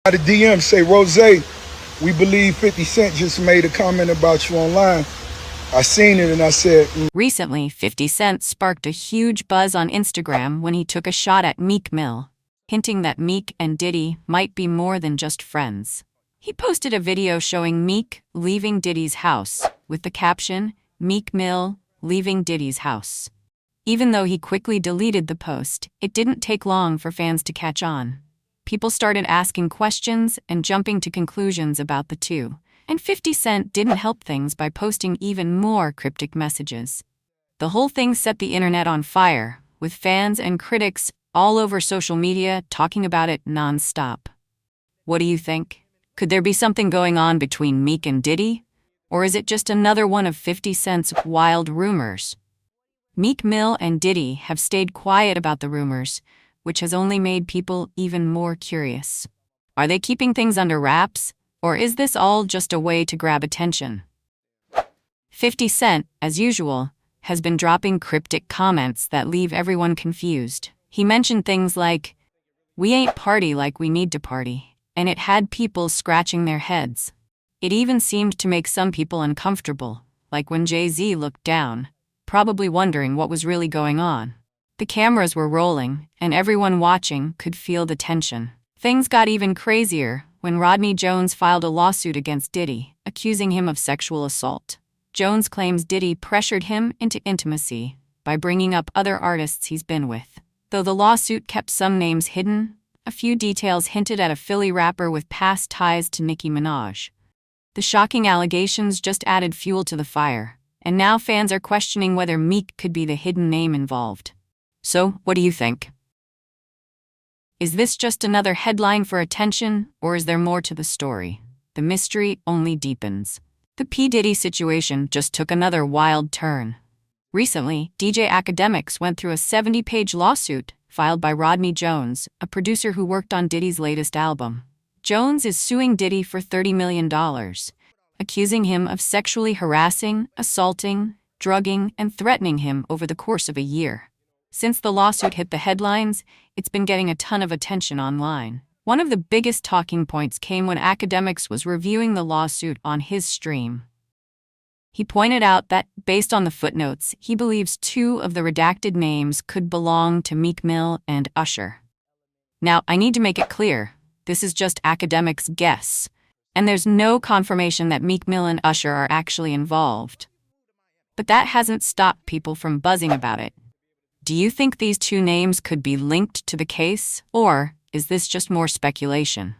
The DM say, Rose, we believe 50 Cent just made a comment about you online. I seen it and I said, Recently, 50 Cent sparked a huge buzz on Instagram when he took a shot at Meek Mill, hinting that Meek and Diddy might be more than just friends. He posted a video showing Meek leaving Diddy's house, with the caption, "Meek Mill leaving Diddy's house." Even though he quickly deleted the post, it didn't take long for fans to catch on. People started asking questions and jumping to conclusions about the two, and 50 Cent didn't help things by posting even more cryptic messages. The whole thing set the internet on fire, with fans and critics all over social media talking about it non-stop. What do you think? Could there be something going on between Meek and Diddy? Or is it just another one of 50 Cent's wild rumors? Meek Mill and Diddy have stayed quiet about the rumors, which has only made people even more curious. Are they keeping things under wraps, or is this all just a way to grab attention? 50 Cent, as usual, has been dropping cryptic comments that leave everyone confused. He mentioned things like, "We ain't party like we need to party," and it had people scratching their heads. It even seemed to make some people uncomfortable, like when Jay-Z looked down, probably wondering what was really going on. The cameras were rolling, and everyone watching could feel the tension. Things got even crazier when Rodney Jones filed a lawsuit against Diddy, accusing him of sexual assault. Jones claims Diddy pressured him into intimacy by bringing up other artists he's been with. Though the lawsuit kept some names hidden, a few details hinted at a Philly rapper with past ties to Nicki Minaj. The shocking allegations just added fuel to the fire, and now fans are questioning whether Meek could be the hidden name involved. So, what do you think? Is this just another headline for attention, or is there more to the story? The mystery only deepens. The P. Diddy situation just took another wild turn. Recently, DJ Academics went through a 70-page lawsuit filed by Rodney Jones, a producer who worked on Diddy's latest album. Jones is suing Diddy for $30 million, accusing him of sexually harassing, assaulting, drugging, and threatening him over the course of a year. Since the lawsuit hit the headlines, it's been getting a ton of attention online. One of the biggest talking points came when Academics was reviewing the lawsuit on his stream. He pointed out that, based on the footnotes, he believes two of the redacted names could belong to Meek Mill and Usher. Now, I need to make it clear, this is just Academics' guess, and there's no confirmation that Meek Mill and Usher are actually involved. But that hasn't stopped people from buzzing about it. Do you think these two names could be linked to the case, or is this just more speculation?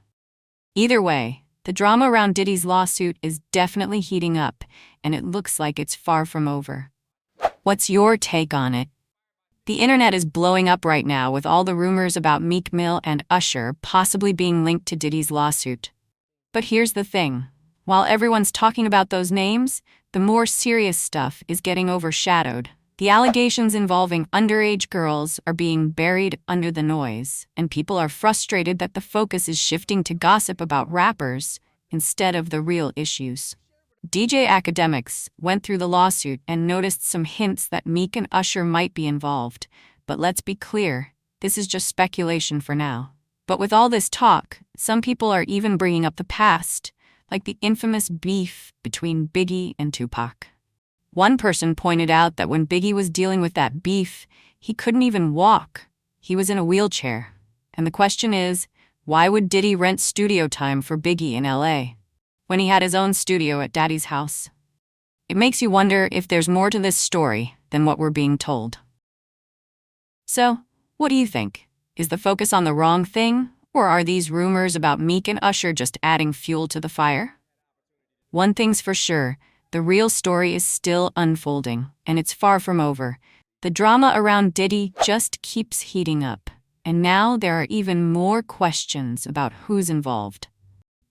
Either way, the drama around Diddy's lawsuit is definitely heating up, and it looks like it's far from over. What's your take on it? The internet is blowing up right now with all the rumors about Meek Mill and Usher possibly being linked to Diddy's lawsuit. But here's the thing. While everyone's talking about those names, the more serious stuff is getting overshadowed. The allegations involving underage girls are being buried under the noise, and people are frustrated that the focus is shifting to gossip about rappers instead of the real issues. DJ Academics went through the lawsuit and noticed some hints that Meek and Usher might be involved, but let's be clear, this is just speculation for now. But with all this talk, some people are even bringing up the past, like the infamous beef between Biggie and Tupac. One person pointed out that when Biggie was dealing with that beef, he couldn't even walk. He was in a wheelchair. And the question is, why would Diddy rent studio time for Biggie in LA when he had his own studio at Daddy's house? It makes you wonder if there's more to this story than what we're being told. So, what do you think? Is the focus on the wrong thing, or are these rumors about Meek and Usher just adding fuel to the fire? One thing's for sure, the real story is still unfolding, and it's far from over. The drama around Diddy just keeps heating up, and now there are even more questions about who's involved.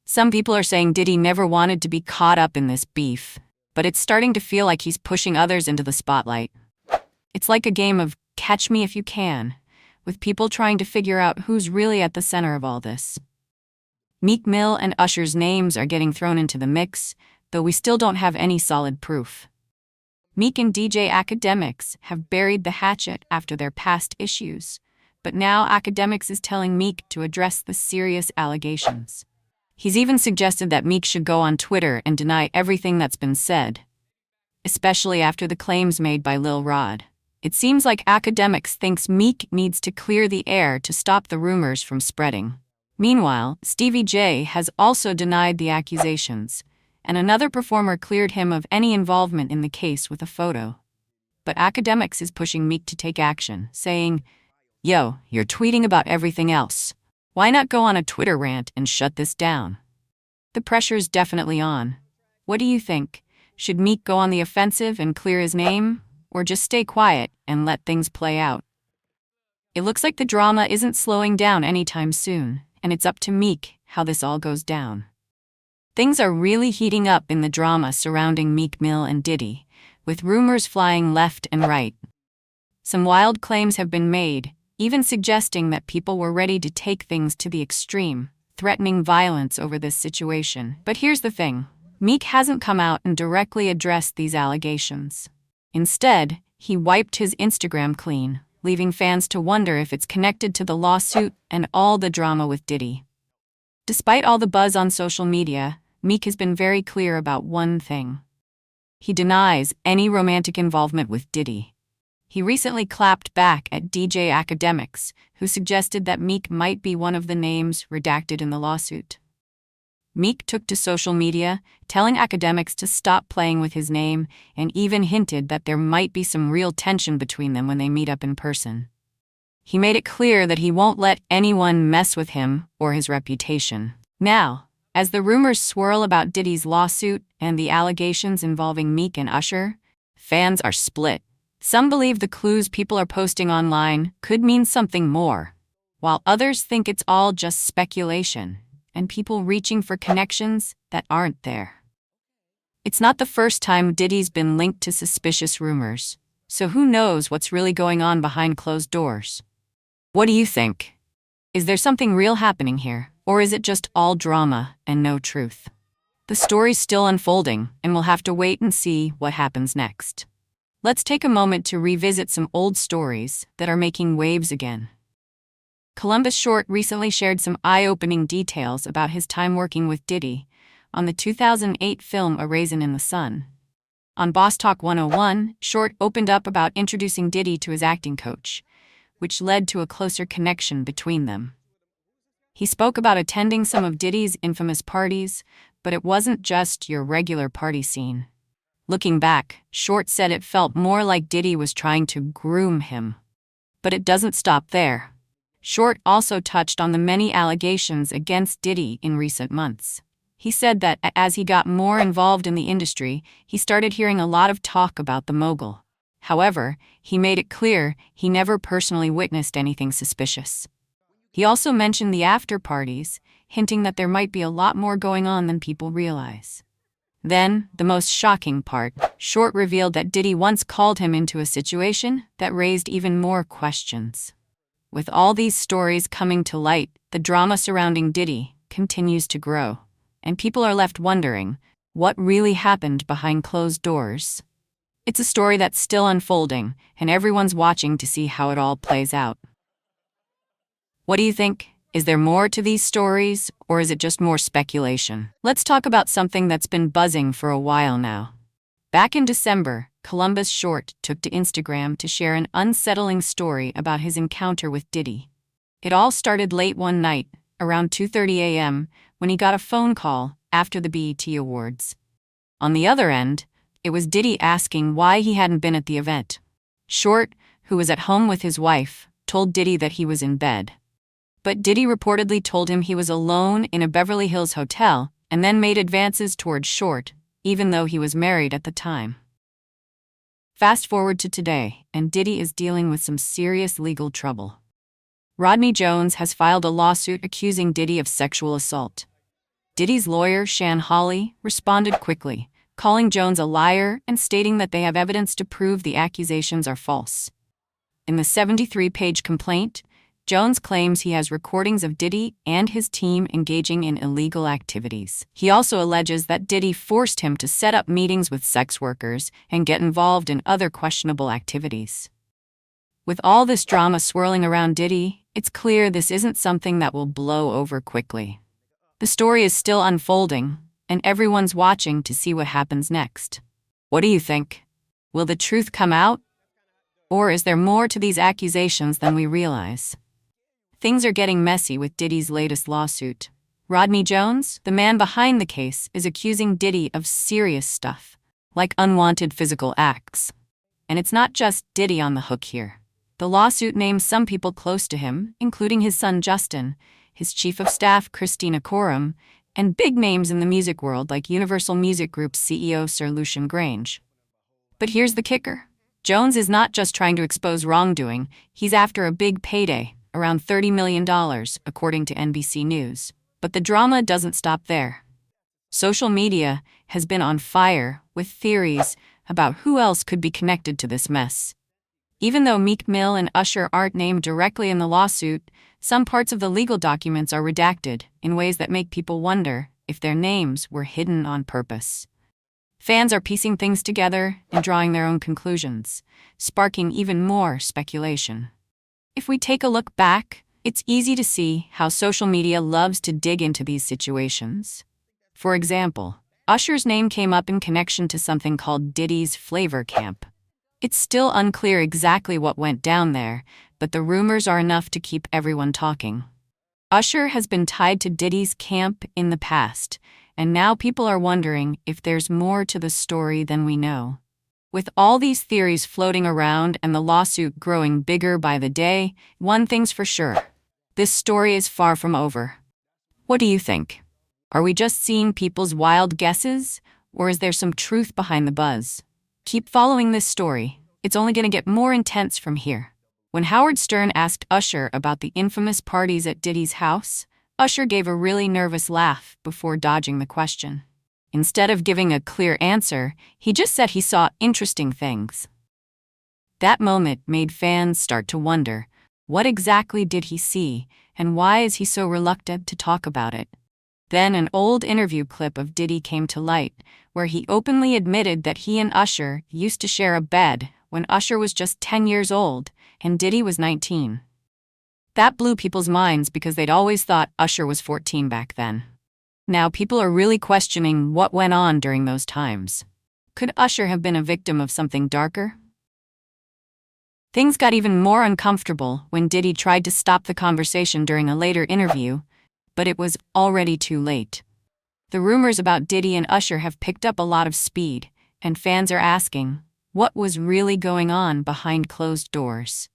Some people are saying Diddy never wanted to be caught up in this beef, but it's starting to feel like he's pushing others into the spotlight. It's like a game of catch me if you can, with people trying to figure out who's really at the center of all this. Meek Mill and Usher's names are getting thrown into the mix, though we still don't have any solid proof. Meek and DJ Academics have buried the hatchet after their past issues, But now Academics is telling Meek to address the serious allegations. He's even suggested that Meek should go on Twitter and deny everything that's been said, especially after the claims made by Lil Rod. It seems like Academics thinks Meek needs to clear the air to stop the rumors from spreading. Meanwhile, Stevie J has also denied the accusations, and another performer cleared him of any involvement in the case with a photo. But Academics is pushing Meek to take action, saying, "Yo, you're tweeting about everything else. Why not go on a Twitter rant and shut this down?" The pressure's definitely on. What do you think? Should Meek go on the offensive and clear his name, or just stay quiet and let things play out? It looks like the drama isn't slowing down anytime soon, and it's up to Meek how this all goes down. Things are really heating up in the drama surrounding Meek Mill and Diddy, with rumors flying left and right. Some wild claims have been made, even suggesting that people were ready to take things to the extreme, threatening violence over this situation. But here's the thing. Meek hasn't come out and directly addressed these allegations. Instead, he wiped his Instagram clean, leaving fans to wonder if it's connected to the lawsuit and all the drama with Diddy. Despite all the buzz on social media, Meek has been very clear about one thing. He denies any romantic involvement with Diddy. He recently clapped back at DJ Academics, who suggested that Meek might be one of the names redacted in the lawsuit. Meek took to social media, telling Academics to stop playing with his name, and even hinted that there might be some real tension between them when they meet up in person. He made it clear that he won't let anyone mess with him or his reputation. Now, as the rumors swirl about Diddy's lawsuit and the allegations involving Meek and Usher, fans are split. Some believe the clues people are posting online could mean something more, while others think it's all just speculation and people reaching for connections that aren't there. It's not the first time Diddy's been linked to suspicious rumors, so who knows what's really going on behind closed doors? What do you think? Is there something real happening here, or is it just all drama and no truth? The story's still unfolding, and we'll have to wait and see what happens next. Let's take a moment to revisit some old stories that are making waves again. Columbus Short recently shared some eye-opening details about his time working with Diddy on the 2008 film A Raisin in the Sun. On Boss Talk 101, Short opened up about introducing Diddy to his acting coach, which led to a closer connection between them. He spoke about attending some of Diddy's infamous parties, but it wasn't just your regular party scene. Looking back, Short said it felt more like Diddy was trying to groom him. But it doesn't stop there. Short also touched on the many allegations against Diddy in recent months. He said that as he got more involved in the industry, he started hearing a lot of talk about the mogul. However, he made it clear he never personally witnessed anything suspicious. He also mentioned the after-parties, hinting that there might be a lot more going on than people realize. Then, the most shocking part, Short revealed that Diddy once called him into a situation that raised even more questions. With all these stories coming to light, the drama surrounding Diddy continues to grow, and people are left wondering what really happened behind closed doors. It's a story that's still unfolding, and everyone's watching to see how it all plays out. What do you think? Is there more to these stories, or is it just more speculation? Let's talk about something that's been buzzing for a while now. Back in December, Columbus Short took to Instagram to share an unsettling story about his encounter with Diddy. It all started late one night, around 2:30 a.m., when he got a phone call after the BET Awards. On the other end, it was Diddy asking why he hadn't been at the event. Short, who was at home with his wife, told Diddy that he was in bed. But Diddy reportedly told him he was alone in a Beverly Hills hotel and then made advances towards Short, even though he was married at the time. Fast forward to today, and Diddy is dealing with some serious legal trouble. Rodney Jones has filed a lawsuit accusing Diddy of sexual assault. Diddy's lawyer, Shan Hawley, responded quickly, calling Jones a liar and stating that they have evidence to prove the accusations are false. In the 73-page complaint, Jones claims he has recordings of Diddy and his team engaging in illegal activities. He also alleges that Diddy forced him to set up meetings with sex workers and get involved in other questionable activities. With all this drama swirling around Diddy, it's clear this isn't something that will blow over quickly. The story is still unfolding, and everyone's watching to see what happens next. What do you think? Will the truth come out? Or is there more to these accusations than we realize? Things are getting messy with Diddy's latest lawsuit. Rodney Jones, the man behind the case, is accusing Diddy of serious stuff, like unwanted physical acts. And it's not just Diddy on the hook here. The lawsuit names some people close to him, including his son Justin, his chief of staff Christina Coram, and big names in the music world like Universal Music Group's CEO Sir Lucian Grange. But here's the kicker. Jones is not just trying to expose wrongdoing, he's after a big payday, around $30 million, according to NBC News. But the drama doesn't stop there. Social media has been on fire with theories about who else could be connected to this mess. Even though Meek Mill and Usher aren't named directly in the lawsuit, some parts of the legal documents are redacted in ways that make people wonder if their names were hidden on purpose. Fans are piecing things together and drawing their own conclusions, sparking even more speculation. If we take a look back, it's easy to see how social media loves to dig into these situations. For example, Usher's name came up in connection to something called Diddy's Flavor Camp. It's still unclear exactly what went down there, but the rumors are enough to keep everyone talking. Usher has been tied to Diddy's camp in the past, and now people are wondering if there's more to the story than we know. With all these theories floating around and the lawsuit growing bigger by the day, one thing's for sure. This story is far from over. What do you think? Are we just seeing people's wild guesses, or is there some truth behind the buzz? Keep following this story. It's only going to get more intense from here. When Howard Stern asked Usher about the infamous parties at Diddy's house, Usher gave a really nervous laugh before dodging the question. Instead of giving a clear answer, he just said he saw interesting things. That moment made fans start to wonder, what exactly did he see, and why is he so reluctant to talk about it? Then an old interview clip of Diddy came to light, where he openly admitted that he and Usher used to share a bed when Usher was just 10 years old and Diddy was 19. That blew people's minds because they'd always thought Usher was 14 back then. Now people are really questioning what went on during those times. Could Usher have been a victim of something darker? Things got even more uncomfortable when Diddy tried to stop the conversation during a later interview, but it was already too late. The rumors about Diddy and Usher have picked up a lot of speed, and fans are asking, what was really going on behind closed doors?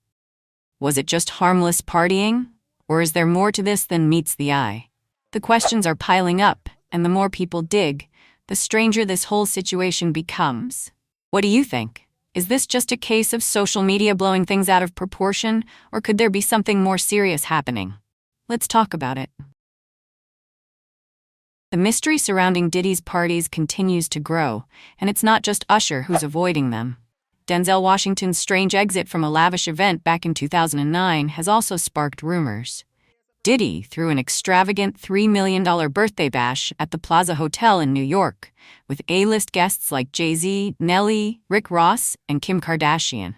Was it just harmless partying, or is there more to this than meets the eye? The questions are piling up, and the more people dig, the stranger this whole situation becomes. What do you think? Is this just a case of social media blowing things out of proportion, or could there be something more serious happening? Let's talk about it. The mystery surrounding Diddy's parties continues to grow, and it's not just Usher who's avoiding them. Denzel Washington's strange exit from a lavish event back in 2009 has also sparked rumors. Diddy threw an extravagant $3 million birthday bash at the Plaza Hotel in New York, with A-list guests like Jay-Z, Nelly, Rick Ross, and Kim Kardashian.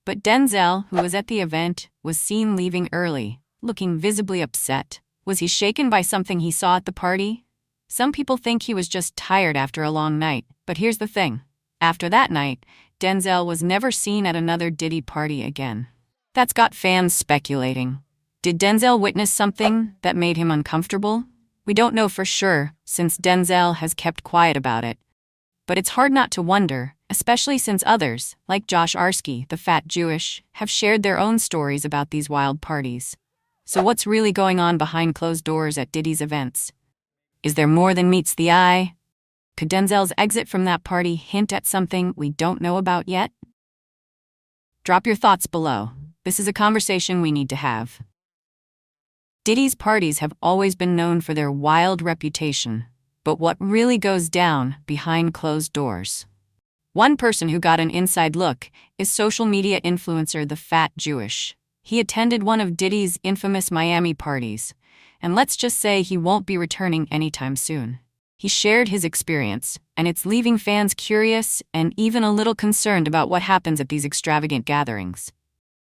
But Denzel, who was at the event, was seen leaving early, looking visibly upset. Was he shaken by something he saw at the party? Some people think he was just tired after a long night, but here's the thing. After that night, Denzel was never seen at another Diddy party again. That's got fans speculating. Did Denzel witness something that made him uncomfortable? We don't know for sure, since Denzel has kept quiet about it. But it's hard not to wonder, especially since others, like Josh Arsky, the fat Jewish, have shared their own stories about these wild parties. So what's really going on behind closed doors at Diddy's events? Is there more than meets the eye? Could Denzel's exit from that party hint at something we don't know about yet? Drop your thoughts below. This is a conversation we need to have. Diddy's parties have always been known for their wild reputation, but what really goes down behind closed doors? One person who got an inside look is social media influencer The Fat Jewish. He attended one of Diddy's infamous Miami parties, and let's just say he won't be returning anytime soon. He shared his experience, and it's leaving fans curious and even a little concerned about what happens at these extravagant gatherings.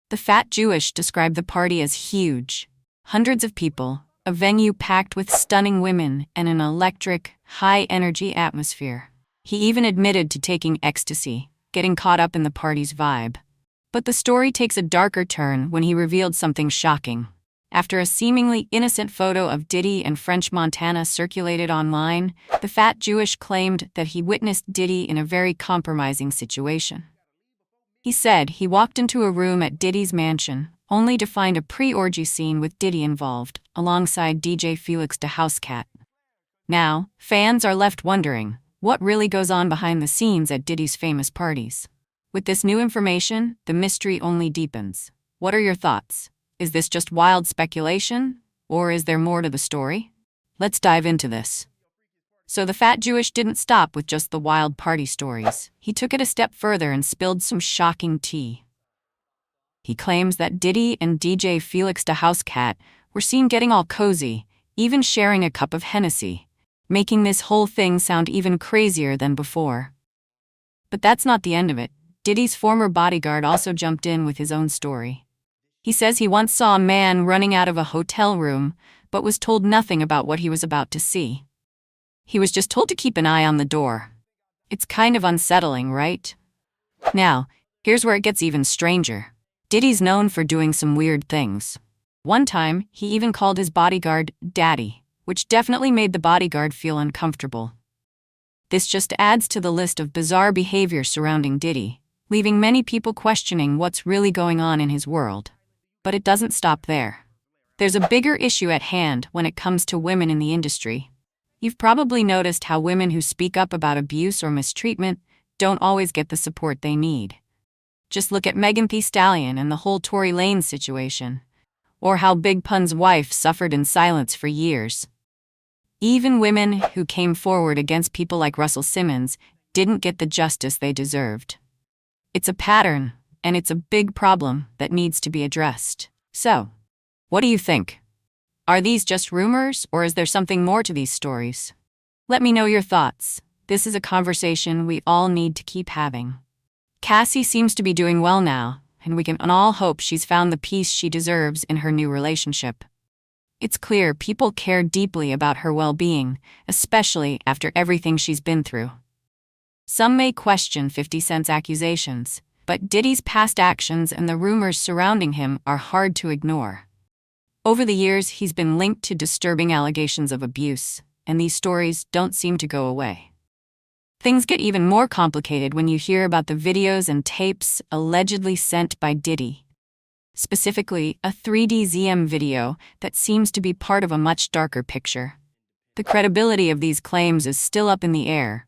The Fat Jewish described the party as huge. Hundreds of people, a venue packed with stunning women, and an electric, high-energy atmosphere. He even admitted to taking ecstasy, getting caught up in the party's vibe. But the story takes a darker turn when he revealed something shocking. After a seemingly innocent photo of Diddy and French Montana circulated online, the Fat Jewish claimed that he witnessed Diddy in a very compromising situation. He said he walked into a room at Diddy's mansion, only to find a pre-orgy scene with Diddy involved, alongside DJ Felix da Housecat. Now, fans are left wondering, what really goes on behind the scenes at Diddy's famous parties? With this new information, the mystery only deepens. What are your thoughts? Is this just wild speculation, or is there more to the story? Let's dive into this. So the Fat Jewish didn't stop with just the wild party stories. He took it a step further and spilled some shocking tea. He claims that Diddy and DJ Felix da Housecat were seen getting all cozy, even sharing a cup of Hennessy, making this whole thing sound even crazier than before. But that's not the end of it. Diddy's former bodyguard also jumped in with his own story. He says he once saw a man running out of a hotel room, but was told nothing about what he was about to see. He was just told to keep an eye on the door. It's kind of unsettling, right? Now, here's where it gets even stranger. Diddy's known for doing some weird things. One time, he even called his bodyguard Daddy, which definitely made the bodyguard feel uncomfortable. This just adds to the list of bizarre behavior surrounding Diddy, leaving many people questioning what's really going on in his world. But it doesn't stop there. There's a bigger issue at hand when it comes to women in the industry. You've probably noticed how women who speak up about abuse or mistreatment don't always get the support they need. Just look at Megan Thee Stallion and the whole Tory Lanez situation, or how Big Pun's wife suffered in silence for years. Even women who came forward against people like Russell Simmons didn't get the justice they deserved. It's a pattern, and it's a big problem that needs to be addressed. So, what do you think? Are these just rumors, or is there something more to these stories? Let me know your thoughts. This is a conversation we all need to keep having. Cassie seems to be doing well now, and we can all hope she's found the peace she deserves in her new relationship. It's clear people care deeply about her well-being, especially after everything she's been through. Some may question 50 Cent's accusations, but Diddy's past actions and the rumors surrounding him are hard to ignore. Over the years, he's been linked to disturbing allegations of abuse, and these stories don't seem to go away. Things get even more complicated when you hear about the videos and tapes allegedly sent by Diddy. Specifically, a 3D ZM video that seems to be part of a much darker picture. The credibility of these claims is still up in the air,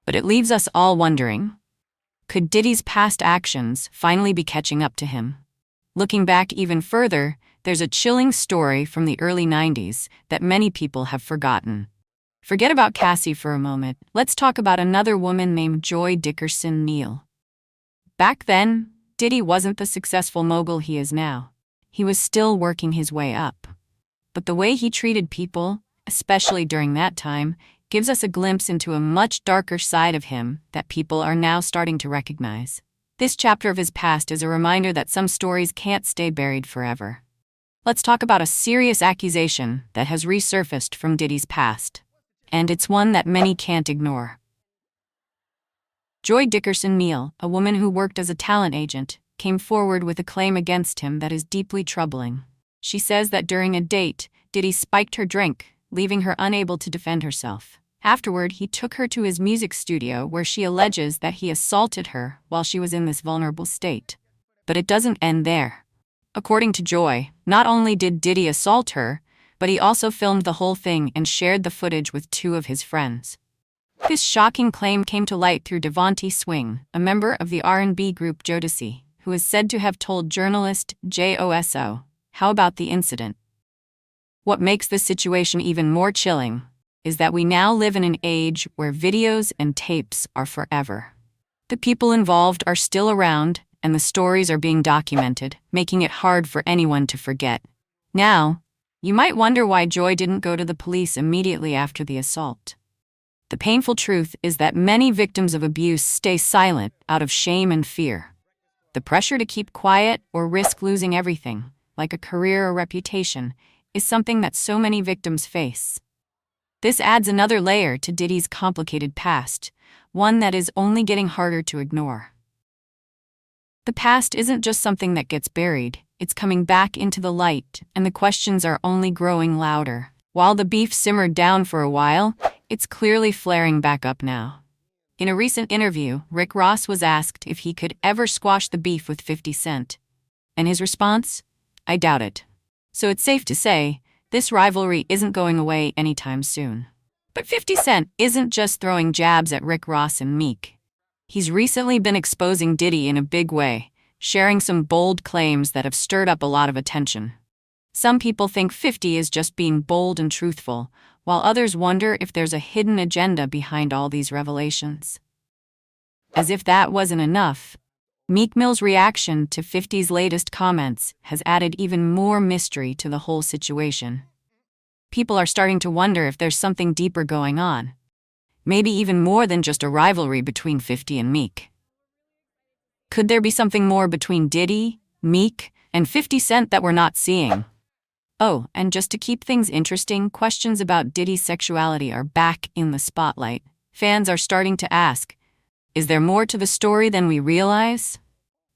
but it leaves us all wondering, could Diddy's past actions finally be catching up to him? Looking back even further, there's a chilling story from the early 90s that many people have forgotten. Forget about Cassie for a moment. Let's talk about another woman named Joy Dickerson Neal. Back then, Diddy wasn't the successful mogul he is now. He was still working his way up. But the way he treated people, especially during that time, gives us a glimpse into a much darker side of him that people are now starting to recognize. This chapter of his past is a reminder that some stories can't stay buried forever. Let's talk about a serious accusation that has resurfaced from Diddy's past. And it's one that many can't ignore. Joy Dickerson Neal, a woman who worked as a talent agent, came forward with a claim against him that is deeply troubling. She says that during a date, Diddy spiked her drink, leaving her unable to defend herself. Afterward, he took her to his music studio where she alleges that he assaulted her while she was in this vulnerable state. But it doesn't end there. According to Joy, not only did Diddy assault her, but he also filmed the whole thing and shared the footage with 2 of his friends. This shocking claim came to light through Devontae Swing, a member of the R&B group Jodeci, who is said to have told journalist JOSO, "How about the incident?" What makes this situation even more chilling is that we now live in an age where videos and tapes are forever. The people involved are still around, and the stories are being documented, making it hard for anyone to forget. Now, you might wonder why Joy didn't go to the police immediately after the assault. The painful truth is that many victims of abuse stay silent out of shame and fear. The pressure to keep quiet or risk losing everything, like a career or reputation, is something that so many victims face. This adds another layer to Diddy's complicated past, one that is only getting harder to ignore. The past isn't just something that gets buried, it's coming back into the light, and the questions are only growing louder. While the beef simmered down for a while, it's clearly flaring back up now. In a recent interview, Rick Ross was asked if he could ever squash the beef with 50 Cent. And his response? I doubt it. So it's safe to say, this rivalry isn't going away anytime soon. But 50 Cent isn't just throwing jabs at Rick Ross and Meek. He's recently been exposing Diddy in a big way, sharing some bold claims that have stirred up a lot of attention. Some people think 50 is just being bold and truthful, while others wonder if there's a hidden agenda behind all these revelations. As if that wasn't enough, Meek Mill's reaction to 50's latest comments has added even more mystery to the whole situation. People are starting to wonder if there's something deeper going on. Maybe even more than just a rivalry between 50 and Meek. Could there be something more between Diddy, Meek, and 50 Cent that we're not seeing? Oh, and just to keep things interesting, questions about Diddy's sexuality are back in the spotlight. Fans are starting to ask, is there more to the story than we realize?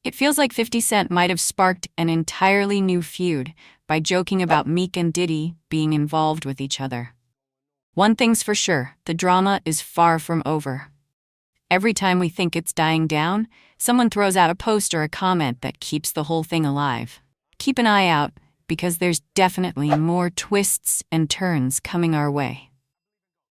It feels like 50 Cent might have sparked an entirely new feud by joking about Meek and Diddy being involved with each other. One thing's for sure, the drama is far from over. Every time we think it's dying down, someone throws out a post or a comment that keeps the whole thing alive. Keep an eye out, because there's definitely more twists and turns coming our way.